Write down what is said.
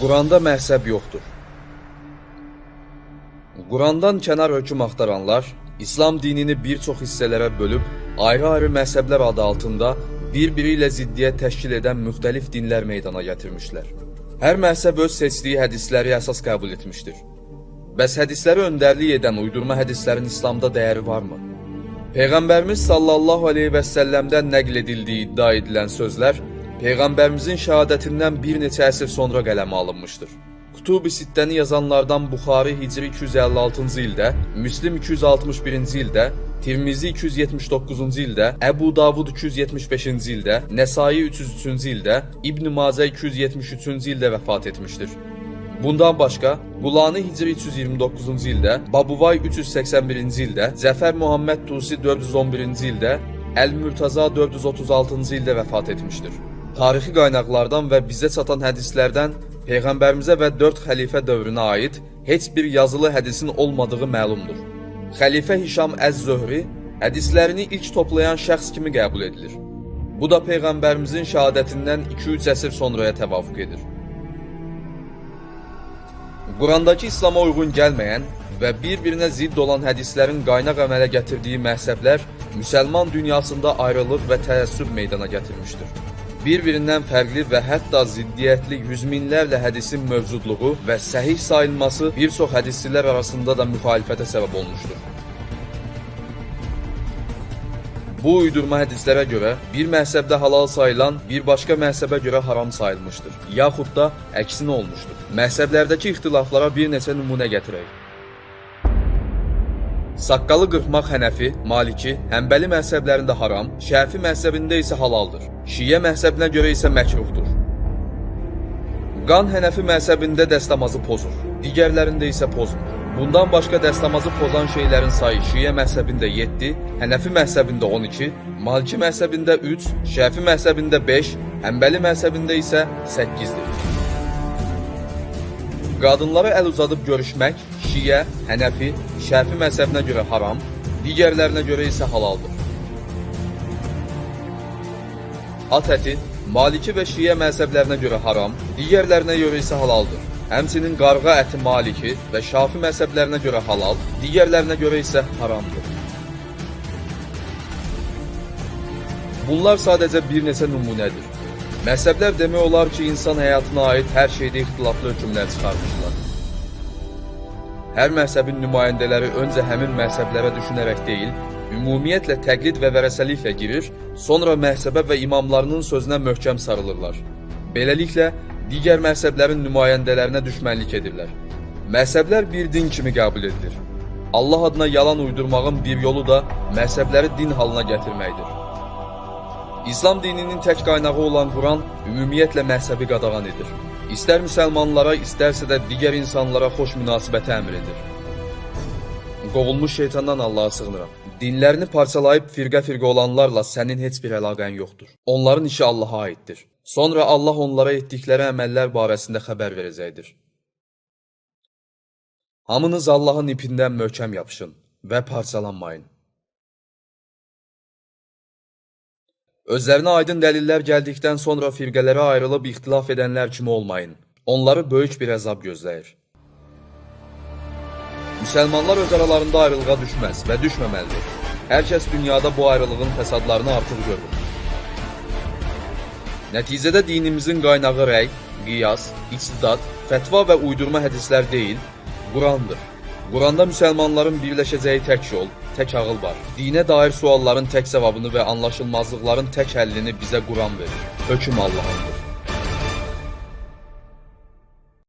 Quranda məhzəb yoxdur. Qurandan kənar hökm axtaranlar, İslam dinini bir çox hissələrə bölüb, ayrı-ayrı məhzəblər adı altında bir-biri ilə ziddiyyət təşkil edən müxtəlif dinlər meydana gətirmişlər. Hər məhzəb öz seçdiyi hədisləri əsas qəbul etmişdir. Bəs hədisləri öndərlik edən uydurma hədislərin İslamda dəyəri varmı? Peyğəmbərimiz sallallahu aleyhi və səlləmdən nəql edildiyi iddia edilən sözlər, Peyğəmbərimizin şəhadətindən bir neçə əsr sonra qələmə alınmışdır. Kutub-i Sittəni yazanlardan Buxari Hicri 256-cı ildə, Müslim 261-ci ildə, Tirmizi 279-cu ildə, Əbu Davud 275-ci ildə, Nəsai 303-cü ildə, İbn Macə 273-cü ildə vəfat etmişdir. Bundan başqa, Qulani Hicri 329-cu ildə, Babuvay 381-ci ildə, Cəfər Muhammed Tusi 411-ci ildə, Əl-Mürtaza 436-cı ildə vəfat etmişdir. Tarixi qaynaqlardan və bizə çatan hədislərdən Peyğəmbərimizə və 4 xəlifə dövrünə aid heç bir yazılı hədisin olmadığı məlumdur. Xəlifə Hişam Əz-Zöhri hədislərini ilk toplayan şəxs kimi qəbul edilir. Bu da Peyğəmbərimizin şəhadətindən 2-3 əsr sonraya təvafuq edir. Qurandakı İslama uyğun gəlməyən və bir-birinə zidd olan hədislərin qaynaq əmələ gətirdiyi məhzəblər müsəlman dünyasında ayrılıq və təəssüb meydana gətirmişdir. Bir-birindən fərqli və hətta ziddiyyətli yüz minlərlə hədisin mövcudluğu və səhih sayılması bir çox hədisçilər arasında da müxalifətə səbəb olmuşdur. Bu uydurma hədislərə görə bir məhzəbdə halal sayılan bir başqa məhzəbə görə haram sayılmışdır, yaxud da əksinə olmuşdur. Məhzəblərdəki ixtilaflara bir neçə nümunə gətirək. Saqqalı qırxmaq Hənəfi, Maliki, Həmbəli məhzəblərində haram, Şəfi məhzəbində isə halaldır. Şiyə məhzəbinə görə isə məkruhdur. Qan Hənəfi məhzəbində dəstəmazı pozur, digərlərində isə pozmur. Bundan başqa dəstəmazı pozan şeylərin sayı Şiyə məhzəbində 7, Hənəfi məhzəbində 12, Maliki məhzəbində 3, Şəfi məhzəbində 5, Həmbəli məhzəbində isə 8-dir. Qadınlara əl uzadıb görüşmək Şiyə, Hənəfi, Şəfi məzhəbinə görə haram, digərlərinə görə isə halaldır. At əti Maliki və Şiyə məzhəblərinə görə haram, digərlərinə görə isə halaldır. Həmçinin qarğa əti Maliki və Şafi məzhəblərinə görə halal, digərlərinə görə isə haramdır. Bunlar sadəcə bir neçə nümunədir. Məzhəblər demək olar ki, insan həyatına aid hər şeydə ixtilaflı hökmlər çıxarmışlar. Hər məzhəbin nümayəndələri öncə həmin məzhəblərə düşünərək deyil, ümumiyyətlə təqlid və vərəsəliklə girir, sonra məzhəbə və imamlarının sözünə möhkəm sarılırlar. Beləliklə, digər məzhəblərin nümayəndələrinə düşmənlik edirlər. Məzhəblər bir din kimi qəbul edilir. Allah adına yalan uydurmağın bir yolu da məzhəbləri din halına gətirməkdir. İslam dininin tək qaynağı olan Quran ümumiyyətlə məzhəbi qadağan edir. İstər müsəlmanlara, istərsə də digər insanlara xoş münasibəti əmr edir. Qovulmuş şeytandan Allaha sığınıram. Dinlərini parçalayıb firqə-firqə olanlarla sənin heç bir əlaqən yoxdur. Onların işi Allaha aiddir. Sonra Allah onlara etdikləri əməllər barəsində xəbər verəcəkdir. Hamınız Allahın ipindən möhkəm yapışın və parçalanmayın. Özlərinə aydın dəlillər gəldikdən sonra firqələrə ayrılıb ixtilaf edənlər kimi olmayın. Onları böyük bir əzab gözləyir. Müsəlmanlar öz aralarında ayrılığa düşməz və düşməməlidir. Hər kəs dünyada bu ayrılığın fəsadlarını artıq görür. Nəticədə dinimizin qaynağı rəy, qiyas, içtidat, fətva və uydurma hədislər deyil, Qurandır. Quranda müsəlmanların birləşəcəyi tək yol, tək ağıl var. Dinə dair sualların tək cavabını və anlaşılmazlıqların tək həllini bizə Quran verir. Hökm Allahındır.